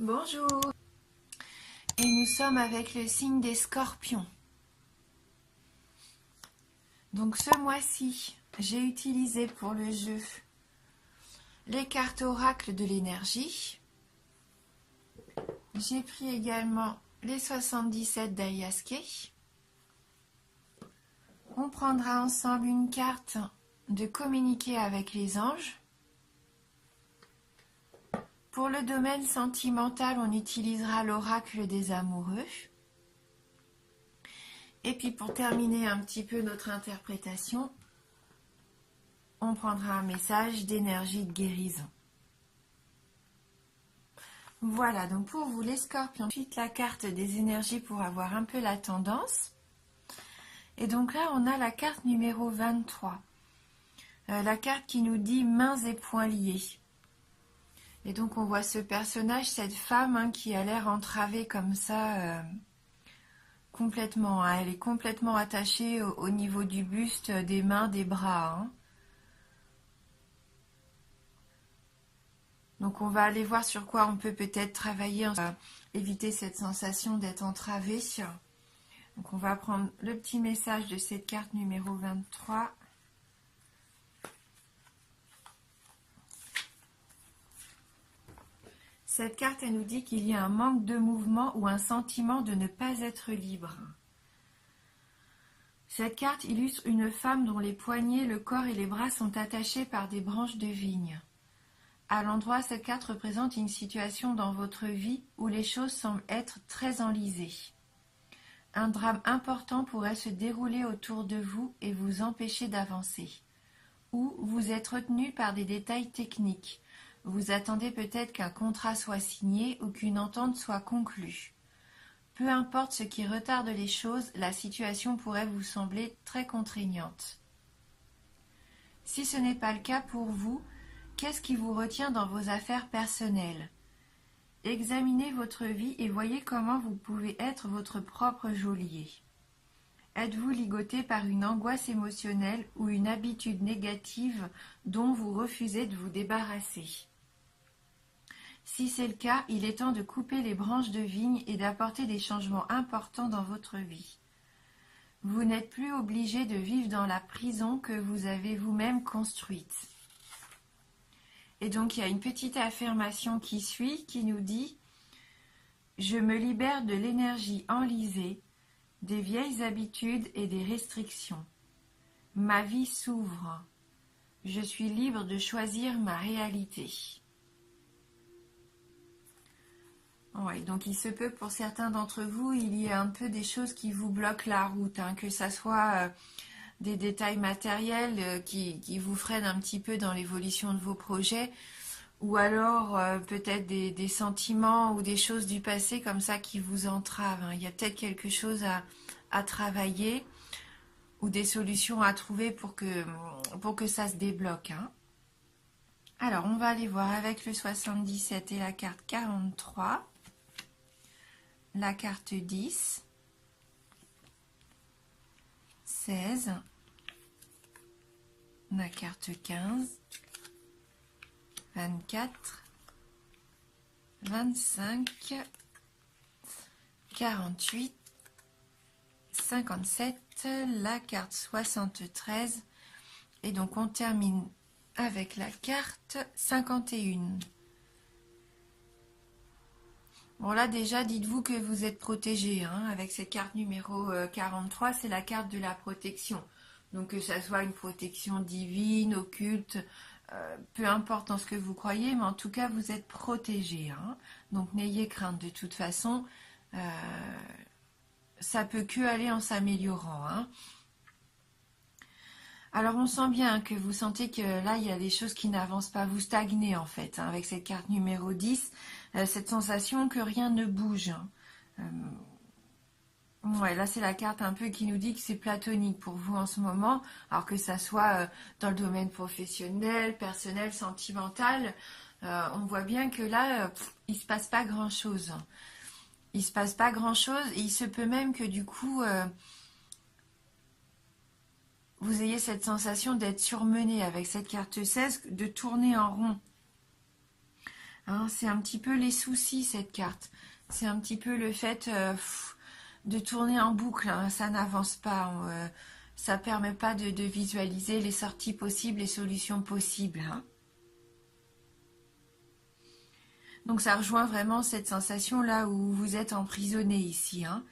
Bonjour, et nous sommes avec le signe des Scorpions. Donc ce mois-ci, j'ai utilisé pour le jeu les cartes oracles de l'énergie. J'ai pris également les 77 d'Ayaske. On prendra ensemble une carte de communiquer avec les anges. Pour le domaine sentimental, on utilisera l'oracle des amoureux. Et puis pour terminer un petit peu notre interprétation, on prendra un message d'énergie de guérison. Voilà, donc pour vous les Scorpions, ensuite la carte des énergies pour avoir un peu la tendance. Et donc là, on a la carte numéro 23. La carte qui nous dit mains et poings liés. Et donc on voit ce personnage, cette femme qui a l'air entravée comme ça, complètement. Elle est complètement attachée au niveau du buste, des mains, des bras. Donc on va aller voir sur quoi on peut peut-être travailler, éviter cette sensation d'être entravé. Donc on va prendre le petit message de cette carte numéro 23. Cette carte, elle nous dit qu'il y a un manque de mouvement ou un sentiment de ne pas être libre. Cette carte illustre une femme dont les poignets, le corps et les bras sont attachés par des branches de vigne. À l'endroit, cette carte représente une situation dans votre vie où les choses semblent être très enlisées. Un drame important pourrait se dérouler autour de vous et vous empêcher d'avancer. Ou vous êtes retenu par des détails techniques. Vous attendez peut-être qu'un contrat soit signé ou qu'une entente soit conclue. Peu importe ce qui retarde les choses, la situation pourrait vous sembler très contraignante. Si ce n'est pas le cas pour vous, qu'est-ce qui vous retient dans vos affaires personnelles ? Examinez votre vie et voyez comment vous pouvez être votre propre geôlier. Êtes-vous ligoté par une angoisse émotionnelle ou une habitude négative dont vous refusez de vous débarrasser ? Si c'est le cas, il est temps de couper les branches de vigne et d'apporter des changements importants dans votre vie. Vous n'êtes plus obligé de vivre dans la prison que vous avez vous-même construite. Et donc il y a une petite affirmation qui suit, qui nous dit « Je me libère de l'énergie enlisée, des vieilles habitudes et des restrictions. Ma vie s'ouvre. Je suis libre de choisir ma réalité. » Ouais, donc il se peut pour certains d'entre vous, il y a un peu des choses qui vous bloquent la route, que ça soit des détails matériels qui vous freinent un petit peu dans l'évolution de vos projets, ou alors peut-être des sentiments ou des choses du passé comme ça qui vous entravent. Il y a peut-être quelque chose à travailler ou des solutions à trouver pour que ça se débloque. Alors, on va aller voir avec le 77 et la carte 43. La carte 10, 16, la carte 15, 24, 25, 48, 57, la carte 73, et donc on termine avec la carte 51. Bon là déjà, dites-vous que vous êtes protégé, avec cette carte numéro 43, c'est la carte de la protection. Donc que ça soit une protection divine, occulte, peu importe en ce que vous croyez, mais en tout cas vous êtes protégé. Donc n'ayez crainte de toute façon, ça peut que aller en s'améliorant. Alors on sent bien que vous sentez que là il y a des choses qui n'avancent pas, vous stagnez en fait, avec cette carte numéro 10, cette sensation que rien ne bouge. Ouais, là c'est la carte un peu qui nous dit que c'est platonique pour vous en ce moment, alors que ça soit dans le domaine professionnel, personnel, sentimental, on voit bien que là il se passe pas grand chose. Il se passe pas grand chose et il se peut même que du coup vous ayez cette sensation d'être surmené avec cette carte 16, de tourner en rond. Hein, c'est un petit peu les soucis, cette carte. C'est un petit peu le fait de tourner en boucle. Hein, ça n'avance pas. Ça ne permet pas de visualiser les sorties possibles, les solutions possibles. Hein. Donc ça rejoint vraiment cette sensation-là où vous êtes emprisonné ici. Hein.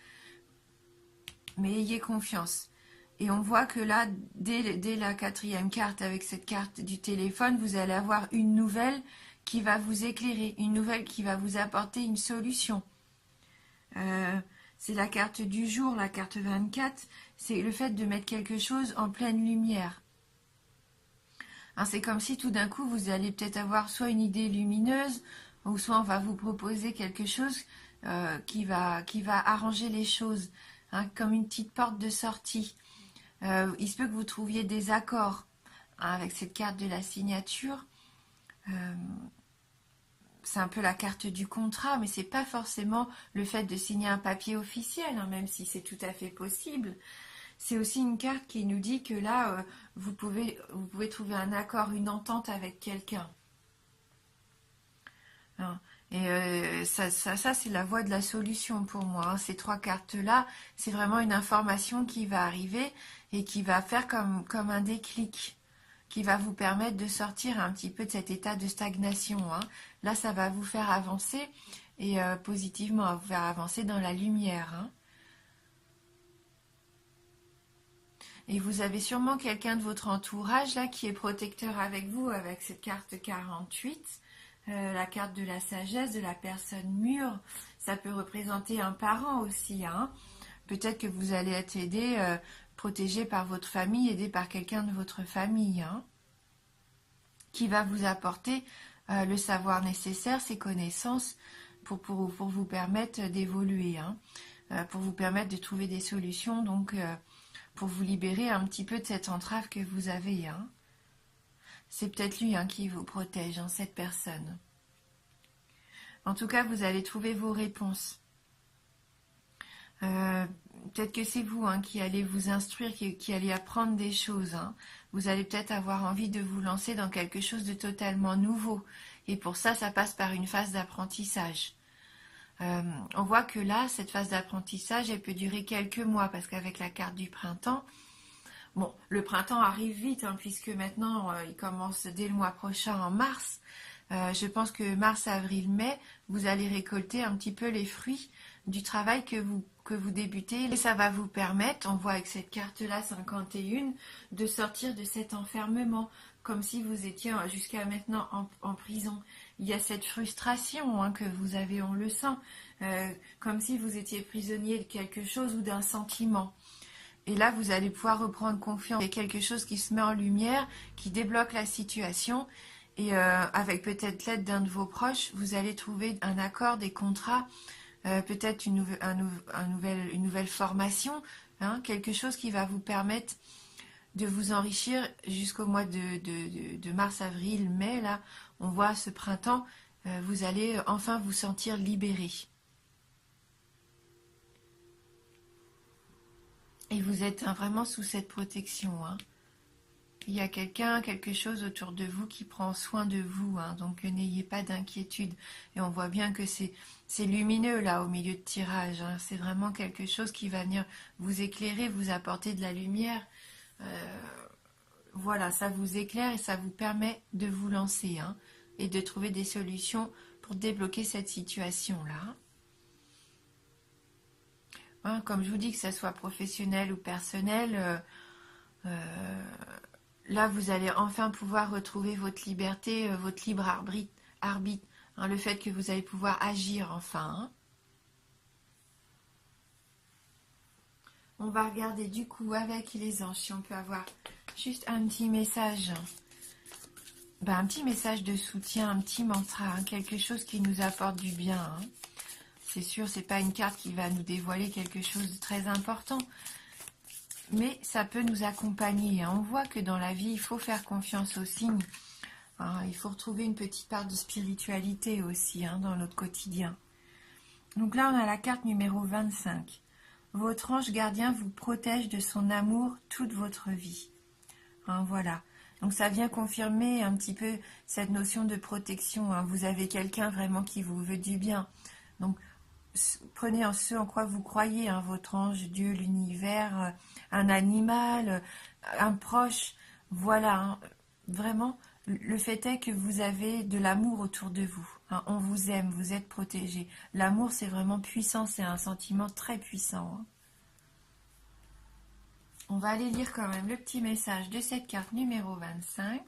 Mais ayez confiance. Et on voit que là, dès la 4e carte, avec cette carte du téléphone, vous allez avoir une nouvelle qui va vous éclairer, une nouvelle qui va vous apporter une solution. C'est la carte du jour, la carte 24, c'est le fait de mettre quelque chose en pleine lumière. Hein, c'est comme si tout d'un coup, vous allez peut-être avoir soit une idée lumineuse, ou soit on va vous proposer quelque chose qui va arranger les choses, hein, comme une petite porte de sortie. Il se peut que vous trouviez des accords hein, avec cette carte de la signature. C'est un peu la carte du contrat, mais c'est pas forcément le fait de signer un papier officiel, hein, même si c'est tout à fait possible. C'est aussi une carte qui nous dit que là, vous pouvez trouver un accord, une entente avec quelqu'un. Hein. Et ça c'est la voie de la solution pour moi. Hein. Ces 3 cartes-là, c'est vraiment une information qui va arriver et qui va faire comme un déclic, qui va vous permettre de sortir un petit peu de cet état de stagnation. Hein. Là, ça va vous faire avancer et positivement, vous faire avancer dans la lumière. Hein. Et vous avez sûrement quelqu'un de votre entourage là qui est protecteur avec vous, avec cette carte 48. La carte de la sagesse, de la personne mûre, ça peut représenter un parent aussi. Hein. Peut-être que vous allez être aidé, protégé par votre famille, aidé par quelqu'un de votre famille, hein, qui va vous apporter le savoir nécessaire, ses connaissances, pour vous permettre d'évoluer, hein, pour vous permettre de trouver des solutions, donc pour vous libérer un petit peu de cette entrave que vous avez. Hein. C'est peut-être lui hein, qui vous protège, hein, cette personne. En tout cas, vous allez trouver vos réponses. Peut-être que c'est vous hein, qui allez vous instruire, qui allez apprendre des choses. Hein. Vous allez peut-être avoir envie de vous lancer dans quelque chose de totalement nouveau. Et pour ça, ça passe par une phase d'apprentissage. On voit que là, cette phase d'apprentissage, elle peut durer quelques mois, parce qu'avec la carte du printemps, bon, le printemps arrive vite, hein, puisque maintenant, il commence dès le mois prochain, en mars. Je pense que mars, avril, mai, vous allez récolter un petit peu les fruits du travail que vous débutez. Et ça va vous permettre, on voit avec cette carte-là, 51, de sortir de cet enfermement, comme si vous étiez jusqu'à maintenant en prison. Il y a cette frustration hein, que vous avez, on le sent, comme si vous étiez prisonnier de quelque chose ou d'un sentiment. Et là, vous allez pouvoir reprendre confiance. Il y a quelque chose qui se met en lumière, qui débloque la situation. Et avec peut-être l'aide d'un de vos proches, vous allez trouver un accord, des contrats, peut-être une nouvelle formation, hein, quelque chose qui va vous permettre de vous enrichir jusqu'au mois de mars, avril, mai. Là, on voit ce printemps, vous allez enfin vous sentir libéré. Et vous êtes hein, vraiment sous cette protection. Hein. Il y a quelque chose autour de vous qui prend soin de vous, hein, donc n'ayez pas d'inquiétude. Et on voit bien que c'est lumineux là au milieu de tirage. Hein, c'est vraiment quelque chose qui va venir vous éclairer, vous apporter de la lumière. Voilà, ça vous éclaire et ça vous permet de vous lancer hein, et de trouver des solutions pour débloquer cette situation-là. Hein, comme je vous dis, que ça soit professionnel ou personnel, là, vous allez enfin pouvoir retrouver votre liberté, votre libre arbitre hein, le fait que vous allez pouvoir agir enfin. Hein. On va regarder du coup avec les anges si on peut avoir juste un petit message. Ben, un petit message de soutien, un petit mantra, hein, quelque chose qui nous apporte du bien. Hein. C'est sûr, c'est pas une carte qui va nous dévoiler quelque chose de très important. Mais ça peut nous accompagner. Hein. On voit que dans la vie, il faut faire confiance aux signes. Hein. Il faut retrouver une petite part de spiritualité aussi hein, dans notre quotidien. Donc là, on a la carte numéro 25. Votre ange gardien vous protège de son amour toute votre vie. Hein, voilà. Donc ça vient confirmer un petit peu cette notion de protection, hein. Vous avez quelqu'un vraiment qui vous veut du bien. Donc prenez en ce en quoi vous croyez, hein, votre ange, Dieu, l'univers, un animal, un proche. Voilà, hein. Vraiment, le fait est que vous avez de l'amour autour de vous, hein. On vous aime, vous êtes protégé. L'amour, c'est vraiment puissant, c'est un sentiment très puissant, hein. On va aller lire quand même le petit message de cette carte numéro 25.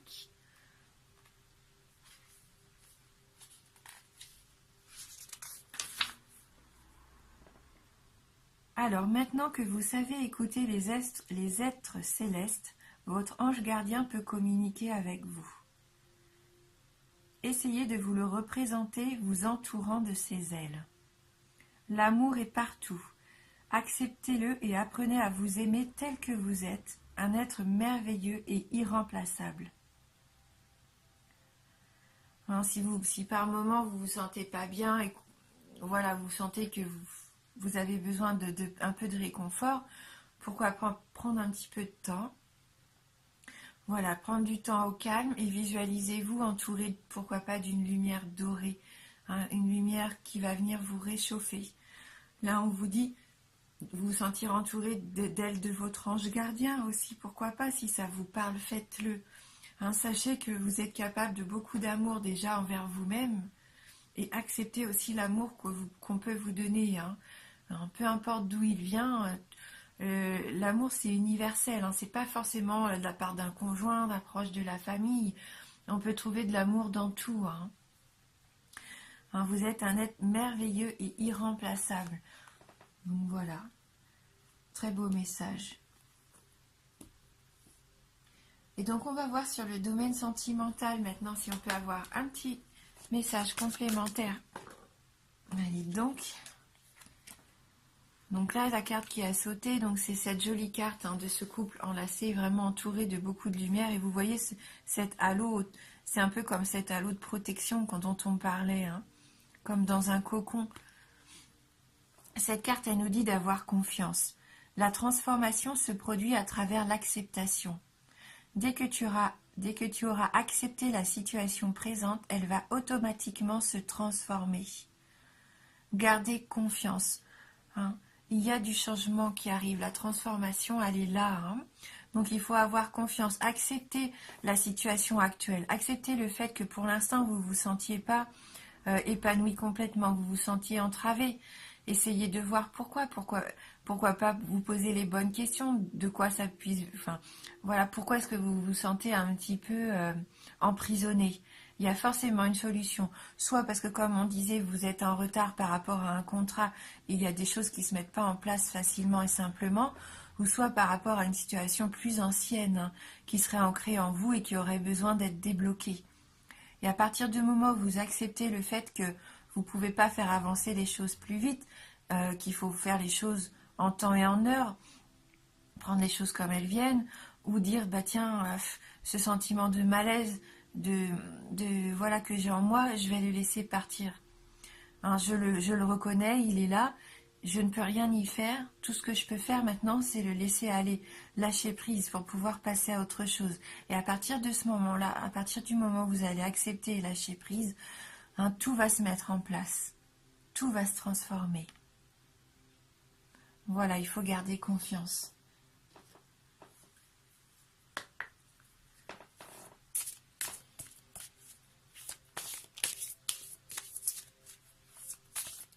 Alors, maintenant que vous savez écouter les êtres célestes, votre ange gardien peut communiquer avec vous. Essayez de vous le représenter vous entourant de ses ailes. L'amour est partout. Acceptez-le et apprenez à vous aimer tel que vous êtes, un être merveilleux et irremplaçable. Hein, si par moment vous vous sentez pas bien et voilà, vous sentez que vous avez besoin un peu de réconfort, pourquoi pas prendre un petit peu de temps. Voilà, prendre du temps au calme et visualisez-vous entouré, pourquoi pas, d'une lumière dorée, hein, une lumière qui va venir vous réchauffer. Là, on vous dit, vous sentir entouré d'ailes de votre ange gardien aussi, pourquoi pas, si ça vous parle, faites-le. Hein, sachez que vous êtes capable de beaucoup d'amour déjà envers vous-même et acceptez aussi l'amour qu'on peut vous donner, hein. Hein, peu importe d'où il vient, l'amour c'est universel, hein, c'est pas forcément de la part d'un conjoint, d'un proche de la famille. On peut trouver de l'amour dans tout, hein. Hein, vous êtes un être merveilleux et irremplaçable. Donc voilà, très beau message. Et donc on va voir sur le domaine sentimental maintenant si on peut avoir un petit message complémentaire. Allez donc. Donc là, la carte qui a sauté, donc c'est cette jolie carte, hein, de ce couple enlacé, vraiment entouré de beaucoup de lumière. Et vous voyez cet halo, c'est un peu comme cet halo de protection dont on parlait, hein, comme dans un cocon. Cette carte, elle nous dit d'avoir confiance. La transformation se produit à travers l'acceptation. Dès que tu auras accepté la situation présente, elle va automatiquement se transformer. Gardez confiance, hein. Il y a du changement qui arrive, la transformation, elle est là, hein. Donc il faut avoir confiance, accepter la situation actuelle, accepter le fait que pour l'instant vous ne vous sentiez pas épanoui complètement, vous vous sentiez entravé. Essayez de voir pourquoi pas vous poser les bonnes questions, de quoi ça puisse, enfin voilà, pourquoi est-ce que vous vous sentez un petit peu emprisonné. Il y a forcément une solution, soit parce que comme on disait, vous êtes en retard par rapport à un contrat, il y a des choses qui ne se mettent pas en place facilement et simplement, ou soit par rapport à une situation plus ancienne, hein, qui serait ancrée en vous et qui aurait besoin d'être débloquée. Et à partir du moment où vous acceptez le fait que vous ne pouvez pas faire avancer les choses plus vite, qu'il faut faire les choses en temps et en heure, prendre les choses comme elles viennent, ou dire, bah tiens, ce sentiment de malaise, voilà que j'ai en moi, je vais le laisser partir. Hein, je le reconnais, il est là, je ne peux rien y faire. Tout ce que je peux faire maintenant, c'est le laisser aller, lâcher prise pour pouvoir passer à autre chose. Et à partir de ce moment-là, à partir du moment où vous allez accepter et lâcher prise, hein, tout va se mettre en place. Tout va se transformer. Voilà, il faut garder confiance.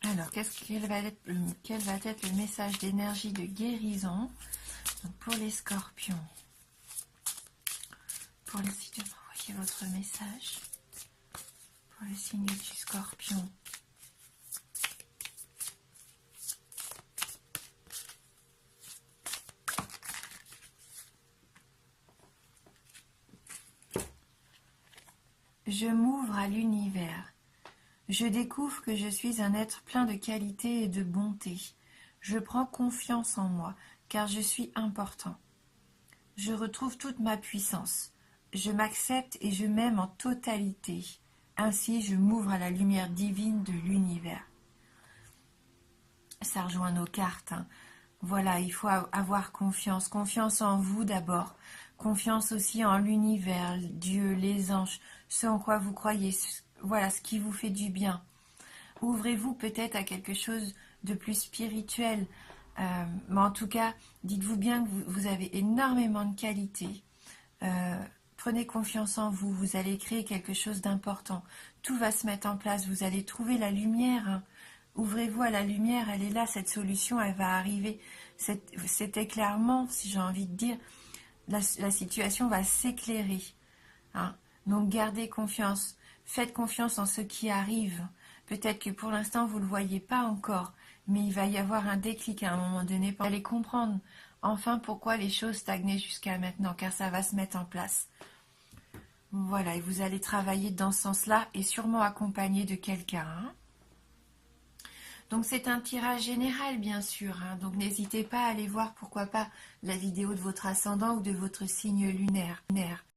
Alors, quel va être le message d'énergie de guérison pour les scorpions? Pour le signe, envoyez votre message. Pour le signe du scorpion. Je m'ouvre à l'univers. Je découvre que je suis un être plein de qualité et de bonté. Je prends confiance en moi, car je suis important. Je retrouve toute ma puissance. Je m'accepte et je m'aime en totalité. Ainsi, je m'ouvre à la lumière divine de l'univers. Ça rejoint nos cartes, hein. Voilà, il faut avoir confiance. Confiance en vous d'abord. Confiance aussi en l'univers, Dieu, les anges, ce en quoi vous croyez, voilà, ce qui vous fait du bien. Ouvrez-vous peut-être à quelque chose de plus spirituel. Mais en tout cas, dites-vous bien que vous avez énormément de qualités. Prenez confiance en vous, vous allez créer quelque chose d'important. Tout va se mettre en place, vous allez trouver la lumière. Hein. Ouvrez-vous à la lumière, elle est là, cette solution, elle va arriver. Cet éclairement, si j'ai envie de dire, la situation va s'éclairer. Hein. Donc gardez confiance, faites confiance en ce qui arrive. Peut-être que pour l'instant, vous ne le voyez pas encore, mais il va y avoir un déclic à un moment donné. Vous allez comprendre enfin pourquoi les choses stagnaient jusqu'à maintenant, car ça va se mettre en place. Voilà, et vous allez travailler dans ce sens-là et sûrement accompagné de quelqu'un. Hein. Donc c'est un tirage général, bien sûr. Hein. Donc n'hésitez pas à aller voir, pourquoi pas, la vidéo de votre ascendant ou de votre signe lunaire.